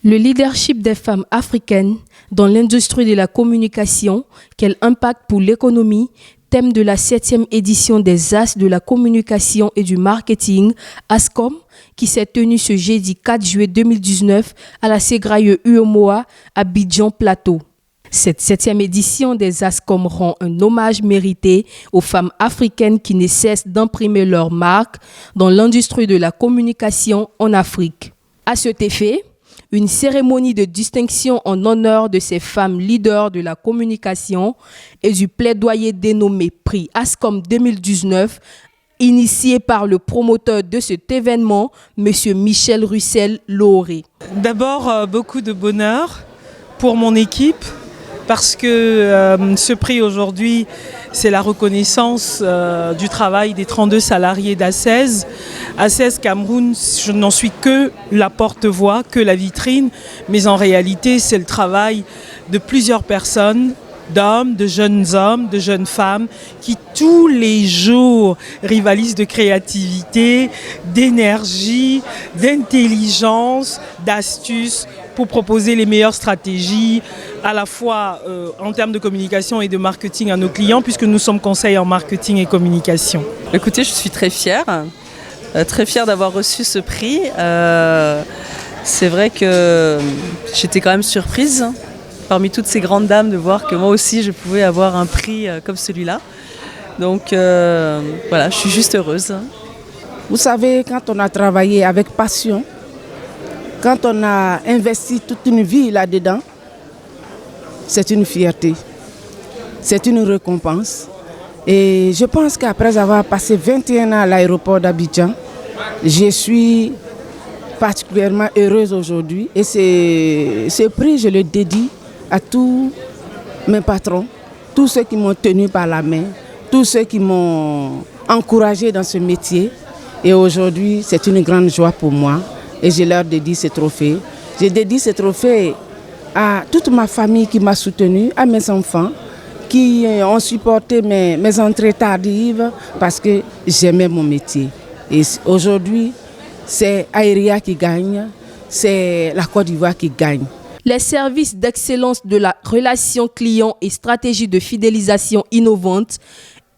Le leadership des femmes africaines dans l'industrie de la communication, quel impact pour l'économie, thème de la 7e édition des As de la communication et du marketing, ASCOM, qui s'est tenue ce jeudi 4 juillet 2019 à la Ségraille UEMOA à Abidjan Plateau. Cette 7e édition des ASCOM rend un hommage mérité aux femmes africaines qui ne cessent d'imprimer leur marque dans l'industrie de la communication en Afrique. À cet effet, une cérémonie de distinction en honneur de ces femmes leaders de la communication et du plaidoyer dénommé Prix ASCOM 2019, initié par le promoteur de cet événement, M. Michel Russel-Lauré. D'abord, beaucoup de bonheur pour mon équipe, parce que ce prix aujourd'hui, c'est la reconnaissance du travail des 32 salariés d'ACES. ACES Cameroun, je n'en suis que la porte-voix, que la vitrine, mais en réalité, c'est le travail de plusieurs personnes, d'hommes, de jeunes femmes, qui tous les jours rivalisent de créativité, d'énergie, d'intelligence, d'astuces, pour proposer les meilleures stratégies, à la fois en termes de communication et de marketing à nos clients, puisque nous sommes conseils en marketing et communication. Écoutez, je suis très fière d'avoir reçu ce prix. C'est vrai que j'étais quand même surprise, parmi toutes ces grandes dames, de voir que moi aussi je pouvais avoir un prix comme celui-là. Donc voilà, je suis juste heureuse. Vous savez, quand on a travaillé avec passion, quand on a investi toute une vie là-dedans, c'est une fierté, c'est une récompense. Et je pense qu'après avoir passé 21 ans à l'aéroport d'Abidjan, je suis particulièrement heureuse aujourd'hui. Et ce prix, je le dédie à tous mes patrons, tous ceux qui m'ont tenu par la main, tous ceux qui m'ont encouragé dans ce métier. Et aujourd'hui, c'est une grande joie pour moi. Et je leur dédie ce trophée. Je dédie ce trophée à toute ma famille qui m'a soutenue, à mes enfants qui ont supporté mes entrées tardives parce que j'aimais mon métier. Et aujourd'hui, c'est Aéria qui gagne, c'est la Côte d'Ivoire qui gagne. Les services d'excellence de la relation client et stratégie de fidélisation innovante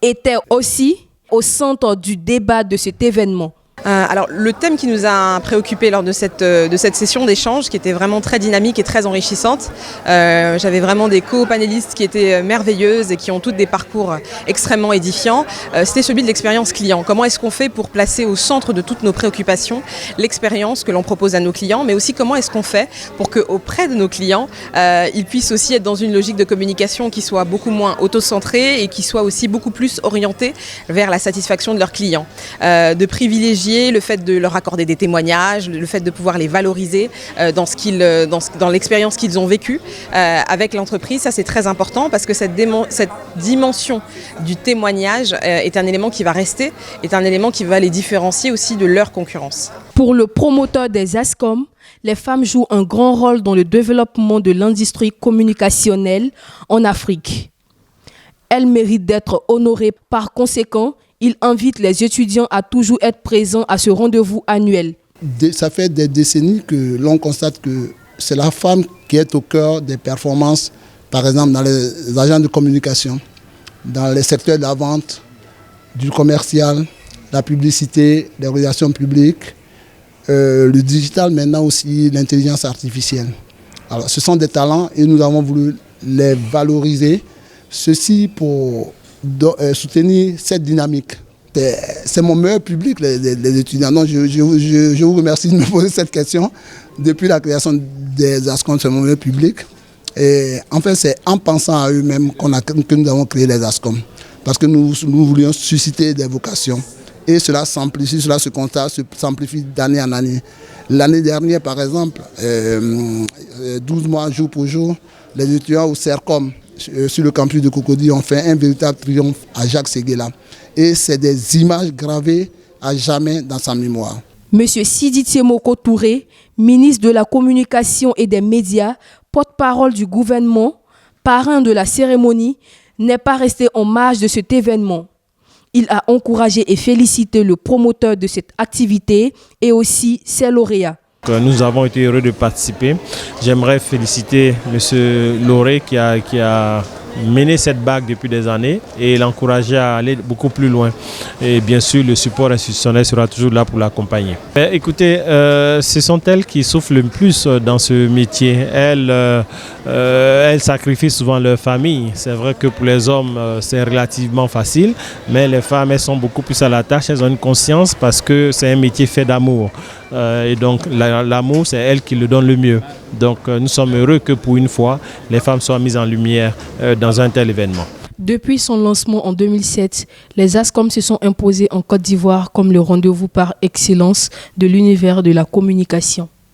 étaient aussi au centre du débat de cet événement. Alors le thème qui nous a préoccupé lors de cette session d'échange, qui était vraiment très dynamique et très enrichissante, j'avais vraiment des co-panélistes qui étaient merveilleuses et qui ont toutes des parcours extrêmement édifiants, c'était celui de l'expérience client. Comment est-ce qu'on fait pour placer au centre de toutes nos préoccupations l'expérience que l'on propose à nos clients, mais aussi comment est-ce qu'on fait pour qu'auprès de nos clients, ils puissent aussi être dans une logique de communication qui soit beaucoup moins auto-centrée et qui soit aussi beaucoup plus orientée vers la satisfaction de leurs clients, de privilégier le fait de leur accorder des témoignages, le fait de pouvoir les valoriser dans l'expérience qu'ils ont vécue avec l'entreprise. Ça, c'est très important parce que cette dimension du témoignage est un élément qui va rester, est un élément qui va les différencier aussi de leur concurrence. Pour le promoteur des ASCOM, les femmes jouent un grand rôle dans le développement de l'industrie communicationnelle en Afrique. Elles méritent d'être honorées. Par conséquent, il invite les étudiants à toujours être présents à ce rendez-vous annuel. Ça fait des décennies que l'on constate que c'est la femme qui est au cœur des performances, par exemple dans les agents de communication, dans les secteurs de la vente, du commercial, la publicité, les relations publiques, le digital, maintenant aussi l'intelligence artificielle. Alors, ce sont des talents et nous avons voulu les valoriser, ceci pour soutenir cette dynamique. C'est mon meilleur public, les étudiants. Donc, je vous remercie de me poser cette question. Depuis la création des ASCOM, c'est mon meilleur public. Et en fait, c'est en pensant à eux-mêmes que nous avons créé les ASCOM. Parce que nous voulions susciter des vocations. Et cela s'amplifie, cela s'amplifie d'année en année. L'année dernière, par exemple, 12 mois jour pour jour, les étudiants au CERCOM, sur le campus de Cocody, ont fait un véritable triomphe à Jacques Séguéla. Et c'est des images gravées à jamais dans sa mémoire. Monsieur Sidi Tiemoko Touré, ministre de la Communication et des Médias, porte-parole du gouvernement, parrain de la cérémonie, n'est pas resté en marge de cet événement. Il a encouragé et félicité le promoteur de cette activité et aussi ses lauréats. nous avons été heureux de participer. J'aimerais féliciter M. Lauré qui a mené cette bague depuis des années et l'encourager à aller beaucoup plus loin. Et bien sûr, le support institutionnel sera toujours là pour l'accompagner. Écoutez, ce sont elles qui souffrent le plus dans ce métier. Elles sacrifient souvent leur famille. C'est vrai que pour les hommes, c'est relativement facile, mais les femmes, elles sont beaucoup plus à la tâche. Elles ont une conscience parce que c'est un métier fait d'amour. Et donc, l'amour, c'est elles qui le donnent le mieux. Donc, nous sommes heureux que pour une fois, les femmes soient mises en lumière dans un tel événement. Depuis son lancement en 2007, les ASCOM se sont imposés en Côte d'Ivoire comme le rendez-vous par excellence de l'univers de la communication.